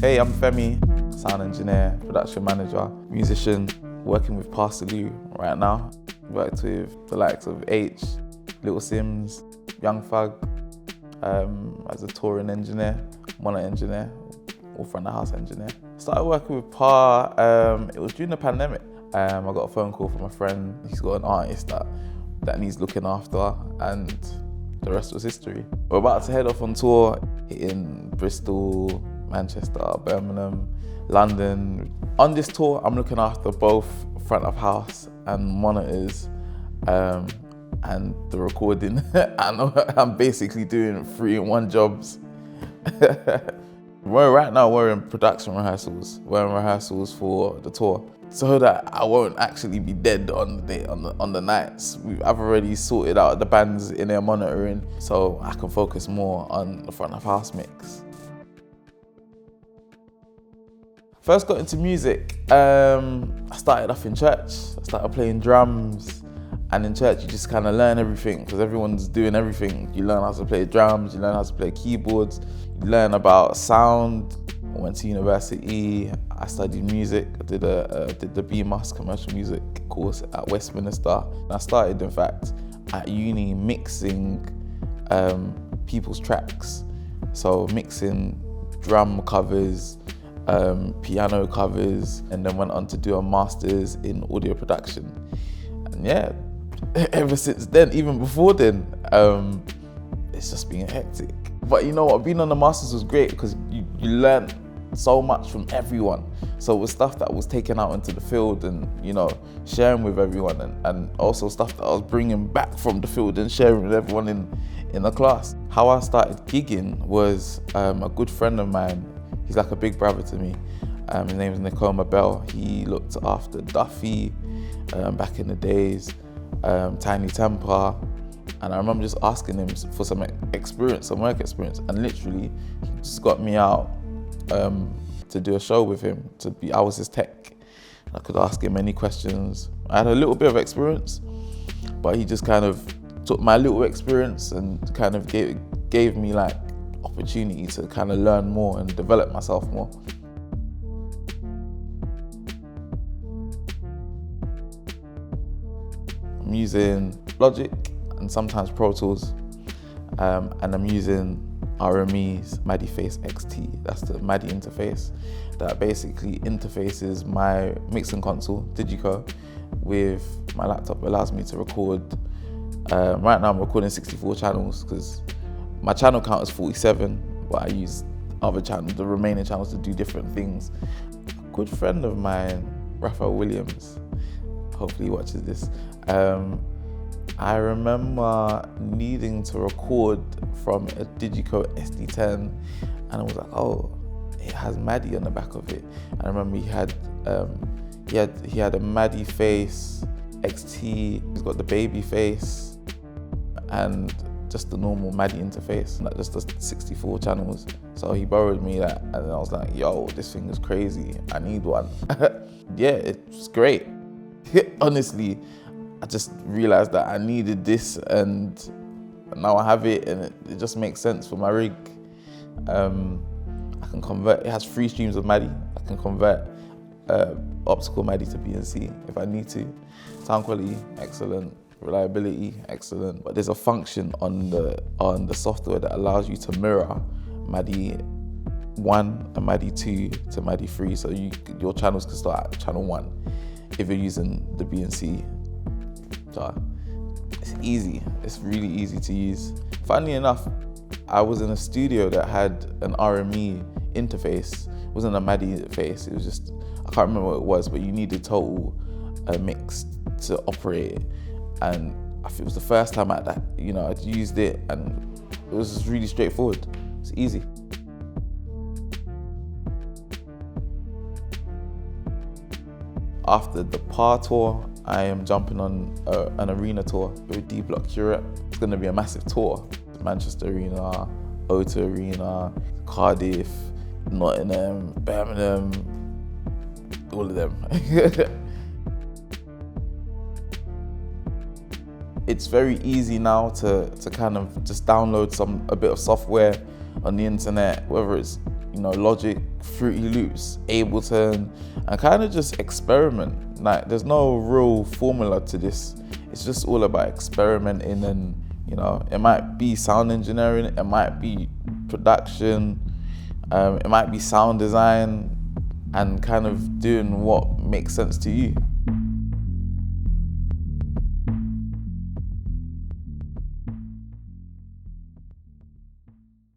Hey, I'm Femi, sound engineer, production manager, musician, working with Pa Salieu right now. Worked with the likes of H, Little Sims, Young Thug, as a touring engineer, monitor engineer, or front of house engineer. Started working with Pa, it was during the pandemic. I got a phone call from a friend. He's got an artist that needs looking after, and the rest was history. We're about to head off on tour, hitting Bristol, Manchester, Birmingham, London. On this tour, I'm looking after both front of house and monitors, and the recording. I'm basically doing 3-in-1 jobs. Right now we're in production rehearsals. We're in rehearsals for the tour, so that I won't actually be dead on the day, on the nights. I've already sorted out the bands in their monitoring, so I can focus more on the front of house mix. First got into music, I started off in church. I started playing drums, and in church you just kind of learn everything because everyone's doing everything. You learn how to play drums, you learn how to play keyboards, you learn about sound. I went to university, I studied music. I did the BMUS commercial music course at Westminster. I started, in fact, at uni mixing people's tracks. So mixing drum covers, piano covers, and then went on to do a master's in audio production. And yeah, ever since then, even before then, it's just been hectic. But you know what, being on the masters was great because you learned so much from everyone. So it was stuff that was taken out into the field and, you know, sharing with everyone, and also stuff that I was bringing back from the field and sharing with everyone in the class. How I started gigging was a good friend of mine. He's like a big brother to me. His name is Bello. He looked after Duffy back in the days, Tiny Temper. And I remember just asking him for some experience, some work experience, and literally he just got me out to do a show with him. I was his tech. I could ask him any questions. I had a little bit of experience, but he just kind of took my little experience and kind of gave me like opportunity to kind of learn more and develop myself more. I'm using Logic and sometimes Pro Tools, and I'm using RME's MADIface XT. That's the MADI interface that basically interfaces my mixing console, Digico, with my laptop. It allows me to record. Right now I'm recording 64 channels because my channel count is 47, but I use other channels, the remaining channels, to do different things. A good friend of mine, Raphael Williams, hopefully he watches this. I remember needing to record from a Digico SD10, and I was like, oh, it has MADI on the back of it. And I remember he had a MADIface XT. He's got the baby face and just the normal MADI interface, like just the 64 channels. So he borrowed me that, and I was like, yo, this thing is crazy. I need one. Yeah, it's great. Honestly, I just realized that I needed this, and now I have it, and it just makes sense for my rig. I can convert, it has 3 streams of MADI. I can convert optical MADI to BNC if I need to. Sound quality, excellent. Reliability, excellent. But there's a function on the software that allows you to mirror MADI 1 and MADI 2 to MADI 3, so your channels can start at channel 1 if you're using the BNC. So it's easy, it's really easy to use. Funnily enough, I was in a studio that had an RME interface. It wasn't a MADI interface, it was just, I can't remember what it was, but you needed total mix to operate it. And I think it was the first time I'd used it, and it was just really straightforward. It's easy. After the Pa tour, I am jumping on an arena tour with D-Block Curate. It's going to be a massive tour. Manchester Arena, O2 Arena, Cardiff, Nottingham, Birmingham, all of them. It's very easy now to kind of just download a bit of software on the internet, whether it's Logic Fruity Loops, Ableton, and kind of just experiment. Like, there's no real formula to this. It's just all about experimenting, and you know, it might be sound engineering, it might be production, it might be sound design, and kind of doing what makes sense to you.